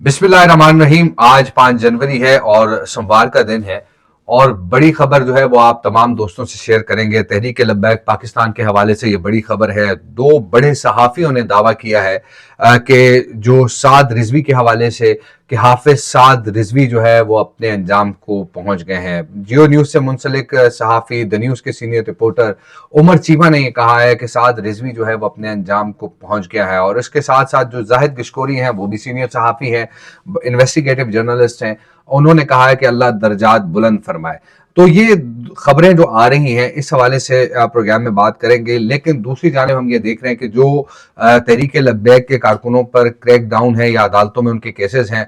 बिस्मिल्लाहिर्रहमानिर्रहीम। आज 5 जनवरी है और सोमवार का दिन है और बड़ी खबर जो है वो आप तमाम दोस्तों से शेयर करेंगे। तहरीक लब्बैक पाकिस्तान के हवाले से ये बड़ी खबर है। 2 बड़े सहाफ़ियों ने दावा किया है कि जो साद रिजवी के हवाले से कि हाफिज साद रिजवी जो है वो अपने अंजाम को पहुंच गए हैं। जियो न्यूज़ से मुंसलिक सहाफ़ी द न्यूज़ के सीनियर रिपोर्टर उमर चीमा ने ये कहा है कि साद रिजवी जो है वो अपने अंजाम को पहुंच गया है। और इसके साथ साथ जो जाहिद गिशकोरी हैं वो भी सीनियर सहाफ़ी हैं, इन्वेस्टिगेटिव जर्नलिस्ट हैं, उन्होंने कहा है कि अल्लाह दर्जात बुलंद फरमाए। तो ये खबरें जो आ रही हैं इस हवाले से प्रोग्राम में बात करेंगे। लेकिन दूसरी जानिब हम ये देख रहे हैं कि जो तहरीक लब्बैक के कारकुनों पर क्रैक डाउन है या अदालतों में उनके केसेस हैं,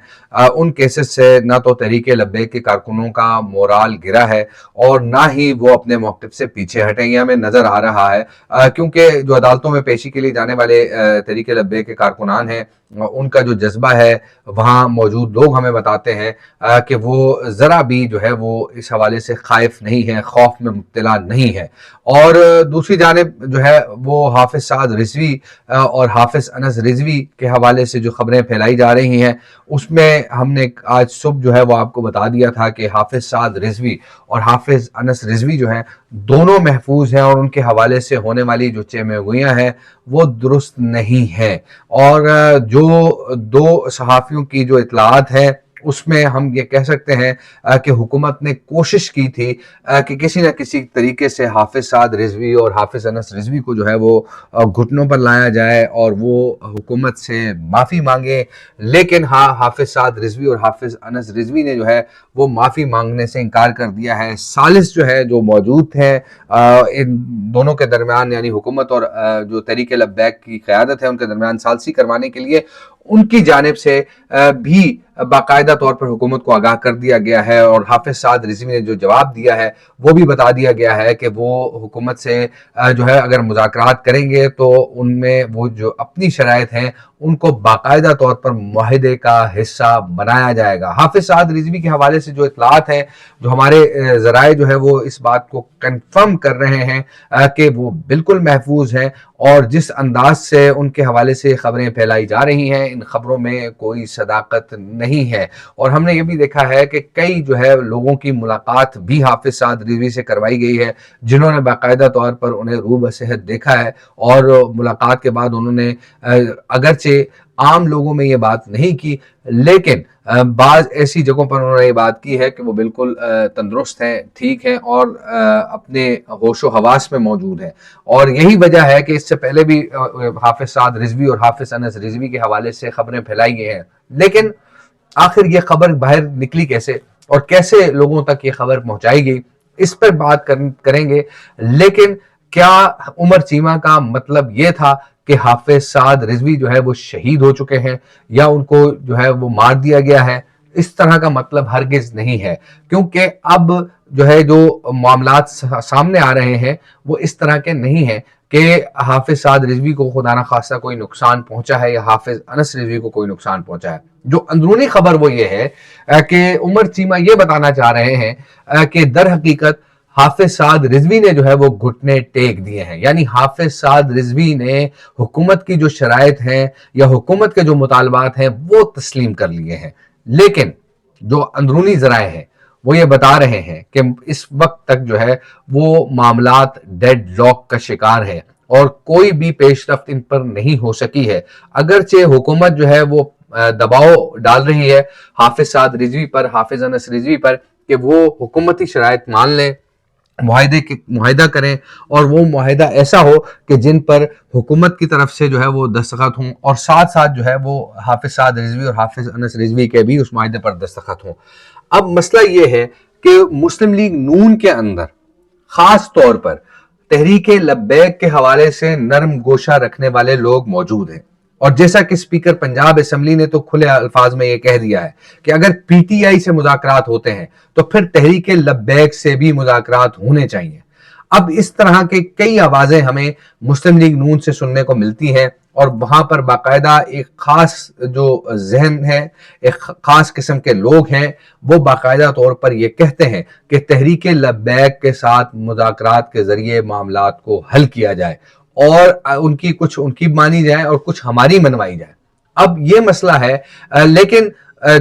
उन केसेस से ना तो तहरीक लब्बैक के कारकुनों का मोराल गिरा है और ना ही वो अपने मौक़िफ़ से पीछे हटे। ये हमें नज़र आ रहा है क्योंकि जो अदालतों में पेशी के लिए जाने वाले तहरीक लब्बैक के कारकुनान हैं, उनका जो जज्बा है वहाँ मौजूद लोग हमें बताते हैं कि वो ज़रा भी जो है वो इस हवाले से खाइफ नहीं है, खौफ में मुब्तला नहीं है। और दूसरी जानिब जो है वो हाफिज साद रिजवी और हाफिज अनस रिजवी के हवाले से जो खबरें फैलाई जा रही हैं उसमें हमने आज सुबह जो है वो आपको बता दिया था कि हाफिज साद रिजवी और हाफिज अनस रिजवी जो हैं दोनों महफूज हैं और उनके हवाले से होने वाली जो चेमगोइयाँ हैं वो दुरुस्त नहीं है। और जो 2 सहाफ़ियों की जो इतलात है उसमें हम ये कह सकते हैं कि हुकूमत ने कोशिश की थी कि किसी न किसी तरीके से हाफिज साद रिजवी और हाफिज अनस रिजवी को जो है वो घुटनों पर लाया जाए और वो हुकूमत से माफ़ी मांगे। लेकिन हाँ, हाफिज साद रिजवी और हाफिज अनस रिजवी ने जो है वो माफ़ी मांगने से इनकार कर दिया है। सालिस जो है जो मौजूद है इन दोनों के दरमियान, यानी हुकूमत और जो तहरीक लब्बैक की क़यादत है उनके दरमियान सालसी करवाने के लिए उनकी जानिब से भी बाकायदा तौर पर हुकूमत को आगाह कर दिया गया है। और हाफिज साद रिजवी ने जो जवाब दिया है वो भी बता दिया गया है कि वो हुकूमत से जो है अगर मुज़ाकरात करेंगे तो उनमें वो जो अपनी शराइत हैं उनको बाकायदा तौर पर मुआहिदे का हिस्सा बनाया जाएगा। हाफिज साद रिजवी के हवाले से जो इतलात हैं, जो हमारे ज़राए जो है वो इस बात को कंफर्म कर रहे हैं कि वो बिल्कुल महफूज हैं और जिस अंदाज से उनके हवाले से खबरें फैलाई जा रही हैं इन खबरों में कोई सदाकत नहीं है। और हमने ये भी देखा है कि कई जो है लोगों की मुलाकात भी हाफिज साद रिजवी से करवाई गई है जिन्होंने बाकायदा तौर पर उन्हें रूह बसेहत देखा है और मुलाकात के बाद उन्होंने अगरचे आम लोगों में ये बात नहीं की लेकिन बाज़ ऐसी जगहों पर उन्होंने ये बात की है कि वो बिल्कुल तंदुरुस्त हैं, ठीक हैं और अपने होशो हवास में मौजूद हैं। और यही वजह है कि इससे पहले भी हाफिज साद रिजवी और हाफिज अनस रिजवी के हवाले से खबरें फैलाई गई हैं। लेकिन आखिर ये खबर बाहर निकली कैसे और कैसे लोगों तक ये खबर पहुंचाई गई, इस पर बात करेंगे। लेकिन क्या उमर चीमा का मतलब ये था कि हाफिज साद रिजवी जो है वो शहीद हो चुके हैं या उनको जो है वो मार दिया गया है? इस तरह का मतलब हरगिज नहीं है, क्योंकि अब जो है जो मामलात सामने आ रहे हैं वो इस तरह के नहीं है कि हाफिज साद रिजवी को खुदा न खास्ता कोई नुकसान पहुंचा है या हाफिज अनस रिजवी को कोई नुकसान पहुंचा है। जो अंदरूनी खबर वो ये है कि उमर चीमा ये बताना चाह रहे हैं कि दर हकीकत हाफिज साद रिजवी ने जो है वो घुटने टेक दिए हैं, यानी हाफिज साद रिजवी ने हुकूमत की जो शराइत हैं या हुकूमत के जो मुतालबात हैं वो तस्लीम कर लिए हैं। लेकिन जो अंदरूनी ज़राए हैं वो ये बता रहे हैं कि इस वक्त तक जो है वो मामलात डेड लॉक का शिकार है और कोई भी पेशरफ्त इन पर नहीं हो सकी है। अगरचे हुकूमत जो है वो दबाव डाल रही है हाफिज साद रिजवी पर, हाफिज अनस रिजवी पर कि वो हुकूमती शराइत मान लें, मुआहिदा करें और वो मुआहिदा ऐसा हो कि जिन पर हुकूमत की तरफ से जो है वो दस्तखत हों और साथ साथ जो है वो हाफिज साद रिजवी और हाफिज अनस रिजवी के भी उस मुआहिदे पर दस्तखत हों। अब मसला ये है कि मुस्लिम लीग नून के अंदर खास तौर पर तहरीक लब्बैक के हवाले से नरम गोशा रखने वाले लोग मौजूद हैं। और जैसा कि स्पीकर पंजाब असेंबली ने तो खुले अल्फाज में ये कह दिया है कि अगर पीटीआई से मुज़ाकरात होते हैं तो फिर तहरीक लब्बैक से भी मुज़ाकरात होने चाहिए। अब इस तरह के कई आवाजें हमें मुस्लिम लीग नून से सुनने को मिलती हैं और वहां पर बाकायदा एक खास जो जहन है, एक खास किस्म के लोग हैं, वो बाकायदा तौर पर ये कहते हैं कि तहरीक लब्बैक के साथ मुज़ाकरात के जरिए मामलात को हल किया जाए और उनकी कुछ उनकी मानी जाए और कुछ हमारी मनवाई जाए। اب یہ مسئلہ ہے، لیکن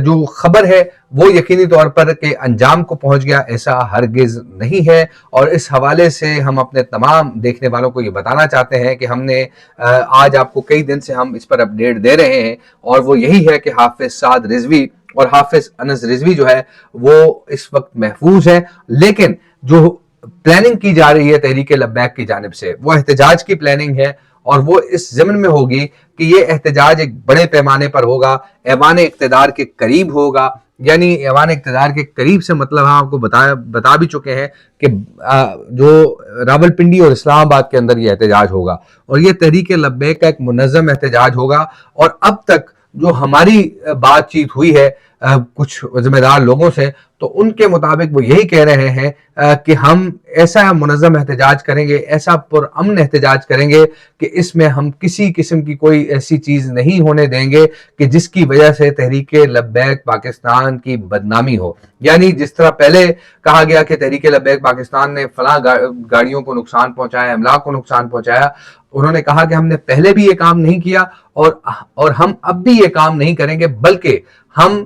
جو خبر ہے وہ یقینی طور پر کہ انجام کو پہنچ گیا، ایسا ہرگز نہیں ہے۔ اور اس حوالے سے ہم اپنے تمام دیکھنے والوں کو یہ بتانا چاہتے ہیں کہ ہم نے آج آپ کو کئی دن سے ہم اس پر اپڈیٹ دے رہے ہیں، اور وہ یہی ہے کہ حافظ سعد رضوی اور حافظ انس رضوی جو ہے وہ اس وقت محفوظ ہے، لیکن جو پلاننگ کی جا رہی ہے تحریک لبیک کی جانب سے وہ احتجاج کی پلاننگ ہے، اور وہ اس ضمن میں ہوگی کہ یہ احتجاج ایک بڑے پیمانے پر ہوگا، ایوان اقتدار کے قریب ہوگا۔ یعنی ایوان اقتدار کے قریب سے مطلب ہم آپ کو بتا بھی چکے ہیں کہ جو راولپنڈی اور اسلام آباد کے اندر یہ احتجاج ہوگا، اور یہ تحریک لبیک کا ایک منظم احتجاج ہوگا۔ اور اب تک جو ہماری بات چیت ہوئی ہے کچھ ذمہ دار لوگوں سے، تو ان کے مطابق وہ یہی کہہ رہے ہیں کہ ہم ایسا منظم احتجاج کریں گے، ایسا پرامن احتجاج کریں گے کہ اس میں ہم کسی قسم کی کوئی ایسی چیز نہیں ہونے دیں گے کہ جس کی وجہ سے تحریک لبیک پاکستان کی بدنامی ہو۔ یعنی جس طرح پہلے کہا گیا کہ تحریک لبیک پاکستان نے فلاں گاڑیوں کو نقصان پہنچایا، املاک کو نقصان پہنچایا، انہوں نے کہا کہ ہم نے پہلے بھی یہ کام نہیں کیا اور ہم اب بھی یہ کام نہیں کریں گے، بلکہ ہم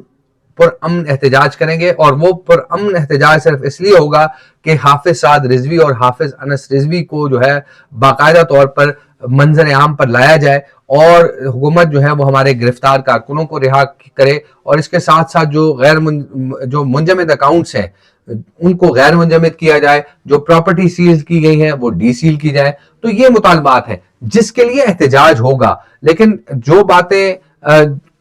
پرامن احتجاج کریں گے۔ اور وہ پرامن احتجاج صرف اس لیے ہوگا کہ حافظ سعد رضوی اور حافظ انس رضوی کو جو ہے باقاعدہ طور پر منظر عام پر لایا جائے، اور حکومت جو ہے وہ ہمارے گرفتار کارکنوں کو رہا کرے، اور اس کے ساتھ ساتھ جو منجمد اکاؤنٹس ہیں ان کو غیر منجمد کیا جائے، جو پراپرٹی سیز کی گئی ہیں وہ ڈی سیل کی جائے۔ تو یہ مطالبات ہیں جس کے لیے احتجاج ہوگا، لیکن جو باتیں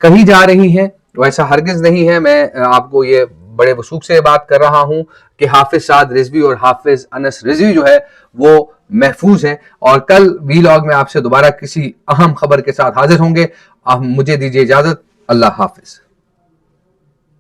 کہی جا رہی ہیں وہ ایسا ہرگز نہیں ہے۔ میں آپ کو یہ بڑے وثوق سے بات کر رہا ہوں کہ حافظ سعد رضوی اور حافظ انس رضوی جو ہے وہ محفوظ ہیں، اور کل وی لاگ میں آپ سے دوبارہ کسی اہم خبر کے ساتھ حاضر ہوں گے۔ مجھے دیجیے اجازت، اللہ حافظ۔